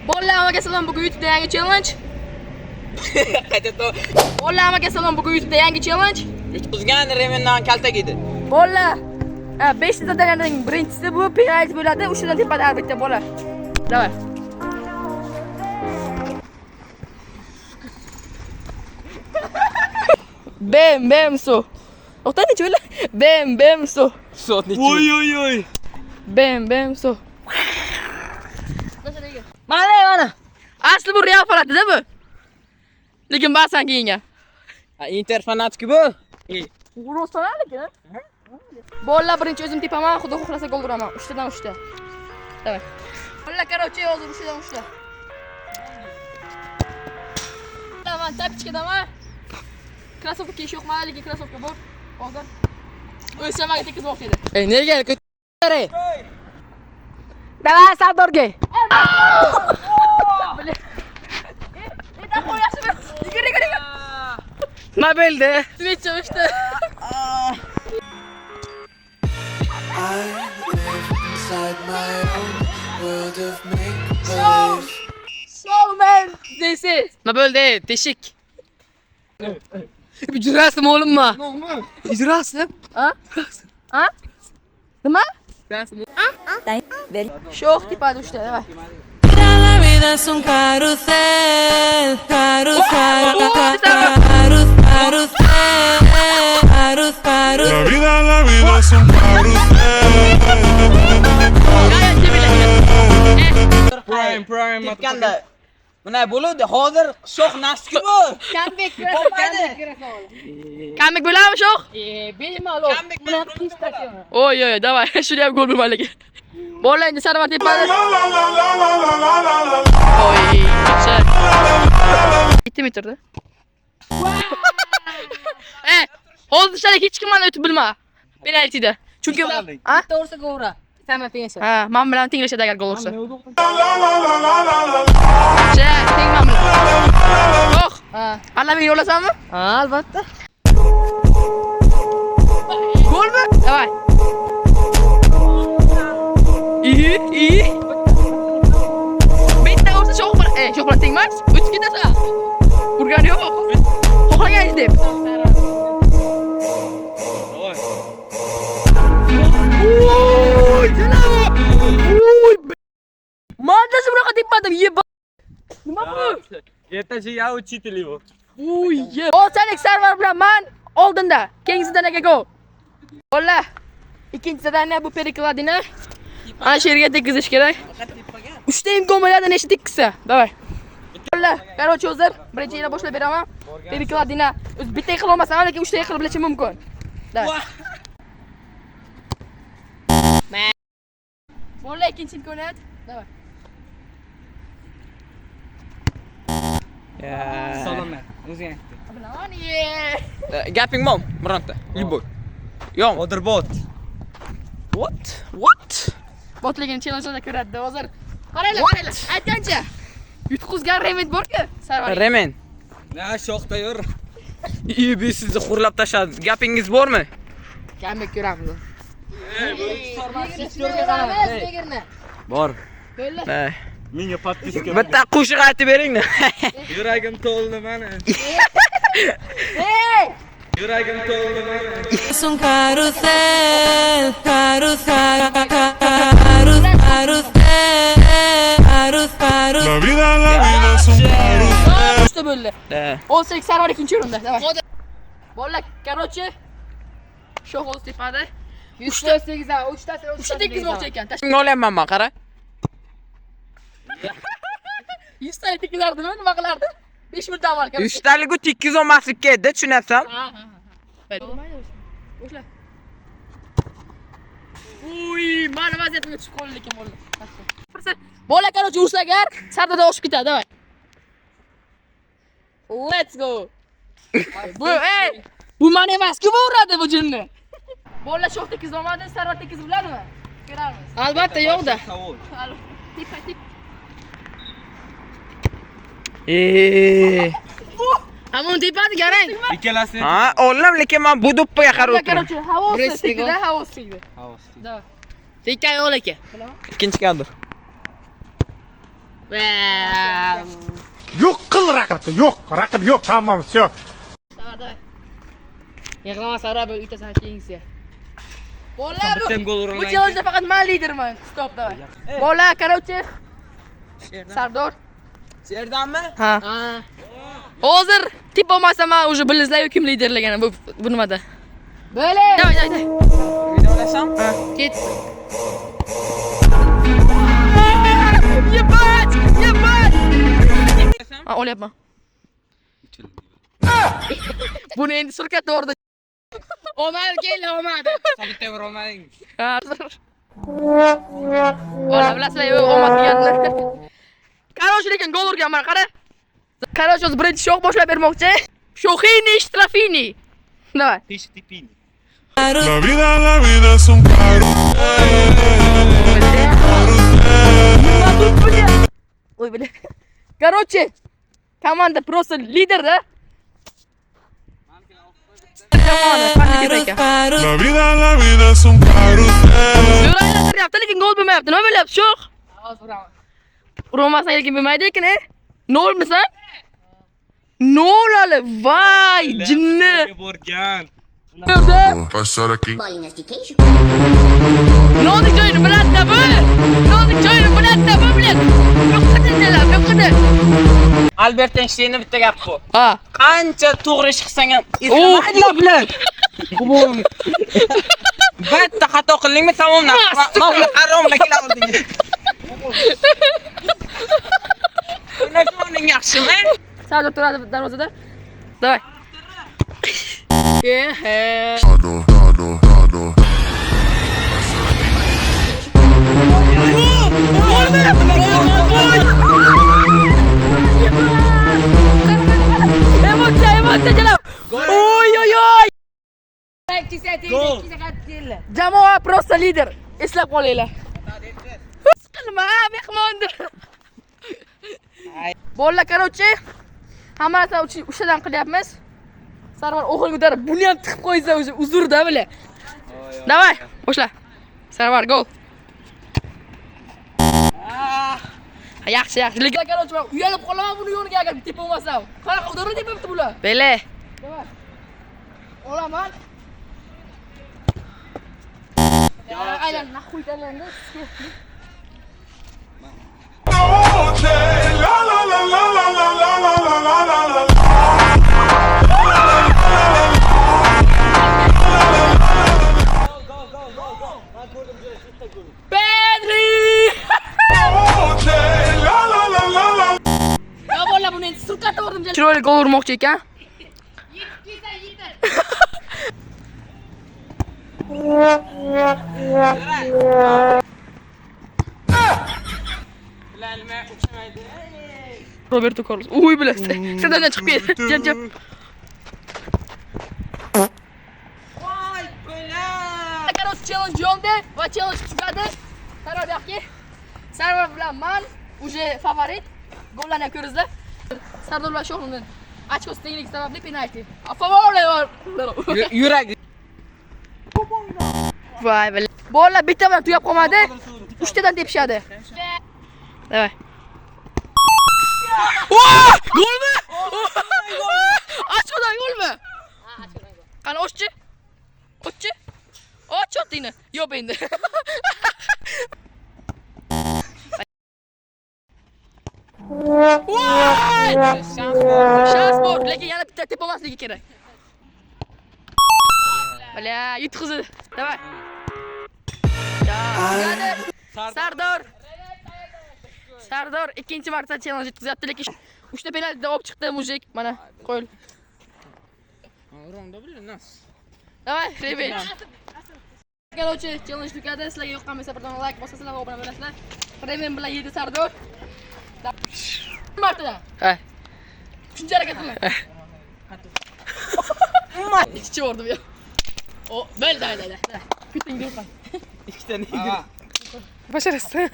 Bolalar, hammaga salom. Bugun YouTube'da yangi challenge. Bolalar, hammaga salom. Bugun YouTube'da yangi challenge. Yutqizgan remendan kaltak edi. Bolalar, 5 ta zadanning birinchisi bu penalti bo'ladi. O'shadan tepada albatta bola. Davay. Bem so. To'xtang cho'la. Bem so. Soatni. Oy. Bem so. Mana. Asli bu Real fanatida bu. Lekin ba'zan kiyingan. Inter fanatiki bu. Urusana lekin. Bolalar birinchi o'zim tepaman, xudo xohlasa gol uraman. 3 tadan 3 ta. Davay. Bolalar, короче, hozir 3 tadan 3 ta. Tamam, tapchika daman. Krasovka kiyish yo'q, mana lekin krasovka bor. Hozir o'lchamaga tekizmoqchi edi. Nega ko'taray? Davay, Sardorga. Yugur. Nima bo'ldi? Necha o'shda? Inside my own world of make-believe. So man, this is. Nima bo'ldi? Teshik. Ijrasimi o'g'limmi? Ijrasi? Ha? Nima? Sho'x tepada uchta, davay. La vida es un carrusel, carrusel. La vida es un Prime. Ketganda. Mana bo'ladi, hozir sho'x nasiki bu. Comeback bo'ladimi sho'x? Bemalol. Oy, davay. Shuni ham gol bo'lma lekin. Bola endi Sarvar tepada. Oy, yaxshi. 7 metrda. Hozirchalik hech kim meni o'tib bilma. Penaltida. Chunki To'g'risi go'ra. Tamam, pensa. men bilan tenglashadi agar gol ursa. Tengman bilan. Yo'q. Parlamentga yo'lasanmi? Albatta. Golmi? Davay. İyi. Bitta ursa sho'x bilan tengmas. O'tib ketasan. Urgan yo'q. Xohlagan deb. Oy, janob. Oy. Mandasi bunaqa tepadim. Nima bu? Ertachi ya uchitili bu. Oy, Olsalik Sarvar bilan men oldinda. Keyingi zadaniyaga go. Bola. Ikkinchi zadaniya bu perikladini. Ana shu yerga tekizish kerak. 3 ta imkon bo'ladi, nechta tekisa. Davay. Bola, короче, hozir birinchi yena boshlab beraman. Perikladini o'z bitta qila olmasam, lekin 3 ta qilib bilishim mumkin. Davay. Bola, ikkinchi imkoniyat. Davay. Salomlar. O'zing Bilaman, Gaping bor, Muronta. Любой. Yo'q. Oderbot. What? Botligini challenge'da ko'radi hozir. Qaranglar. Aytgancha. Yutqizgan Remen bor-ku, Sarvar. Remen. Na sho'xda yur. Biz sizni xurlab tashladi. Gapingiz bormi? Comeback ko'ramiz. Bor. Bo'ldi. Menga podpiska. Bitta qo'shiq aytib bering-da. Yuragim to'ldi mana. Yuragim to'ldi mana. Es un carrusel. La vida es un carrusel. Uchta bo'ldi. Olsak Sarvar ikkinchi o'rinda. Davay. Bolalar, короче, sho'x o'z tepada. 108 dan 3 tasini 3 ta tekizmoqchi ekan. Shunga olyapman men, qara. 100 ta tekizardimi, nima qilardi? 5 minut avval. 3 taligu tekiz olmaslikka edi, tushunasizmi? Boshla. Uy, mana vaziyatimga tushib qoldi lekin bo'ldi. Bola, короче, ursa agar Sardarda oshib ketadi, davay. Let's go. Bu men emas-ku, bu uradi bu jinni. Bola sho'x tekiz olmadi, Sarvar tekiz biladimi? Ko'ramiz. Albatta yo'q-da. Tip. Hamon tepadi garang. Ikkalasini. Ha, olam lekin men bu do'ppiga qarab o'tiraman. Короче, havosi tegdi, havosi tegdi. Davay. Tekkan yo'q lekin. Ikkinchi kadr. Yo'q qil raqibni, yo'q, raqib yo'q, tamom, всё. Давай. Yig'lama Sara bu itasan keyingisi. Bolalar Bitta gol bu urolmaydi. challenge faqat men liderman. Stop давай. Bolalar, короче. Sardor. Sherdanmi? Ha. Hozir tip bo'lmasa men уже bilizlar kim liderligini bu nimada. Böyle. Давай, давай, давай. Videolasam? Ket. Ебать! Ебать! Ha, olyapman. Buni endi surkat to'g'rida. Omar gel Omar. Bitta urolmading. Ha. Ola bilasizlar, omad deganlar. Короче, lekin gol urganman, qara. Короче, o'zi birinchi sho'x boshlab bermoqchi. Sho'xini Shtrafini. Давай. Tish tipini. La vida es un Ой, бля. Короче, команда просто лидер, да? La vida es un carrusel. Yuraylar yaptı, lekin gol bo'lmayapti. Nima bo'lyapti, sho'x? Urmasdan lekin bo'lmaydi ekan, e? Nol misan? Nol hali. Vay, jinni. Borgan. Passar aqui. Nozik joyini biladi bu. Nozik joyini biladi bu, bilan. Yo'qqidilar, yo'qqidi. Albert Einsteinning bitta gapi bu. Ha. Qancha to'g'ri ish qilsang ham Oh. eslamaydilar bilan. Bitta xato qildingmi tamomdan. Mavla haromla kela oldingiz. Bunaqa o'ning yaxshimi? Sardor turadi darvozada. Давай. Dado, dado, dado. Emotsiya jalab. Oy oy oy. Jamoa просто lider. Eslab qolinglar. Qilma, mehmondir. Bolalar, короче, hammasi o'shadan qilyapmiz. Sarvar o'g'il ko'tarib, buni ham tiqib qo'ysa o'zi uzurda bile. Давай, boshla. Sarvar gol. Yaxshi, yaxshi. Lekin короче, men uyalib qolaman buni yo'liga agar tep bo'lmasam. Qanaqa udori debapti bular? Bele. Давай. Olaman. Aylan, naxuy tanlandi. Pedri! Ya bola buni endi surkatda urdim. Chiroyli gol urmoqchi ekan. Bilalma o'xshamaydi. Roberto Carlos. Uy bilan. Stadiondan chiqib ketdi. Jam jam. Voy, qo'ylar. Короче, challenge yo'lda va challenge tugadi. Qaror yo'qki. Sarvar bilan men уже favorit. Gollarni ko'ringizlar. Sardor bilan Shohning ochkosi tengligi sababli penalti. A favor. Yurak. Voy bilan. Bolalar bitta bilan tugab qolmadi. 3 tadan tepishadi. Давай. Golmi? Ochkodan golmi? Qani ochchi? Ochchi? Och otdingni. Yo'q endi. Shans bor, lekin yana bitta tep olmasligi kerak. Bala, yutqizdi. Давай. Sardor. Sardor ikkinchi marta challenge yutqizyapti, lekin 3 ta penalti olib chiqdi mujik. Mana, qo'yil. Uronda bilan nas. Давай, revanch. Короче, challenge tugadi. Sizlarga yoqqan bo'lsa birdan like bosasizlar va obuna bo'lasizlar. Revanch bilan yedi Sardor. Martadan. Ha. 3-harakat qilma. Ikkinchi o'rdim yo. O, bel, da. Kuting, durqan. Ikkita nega? Başarısın.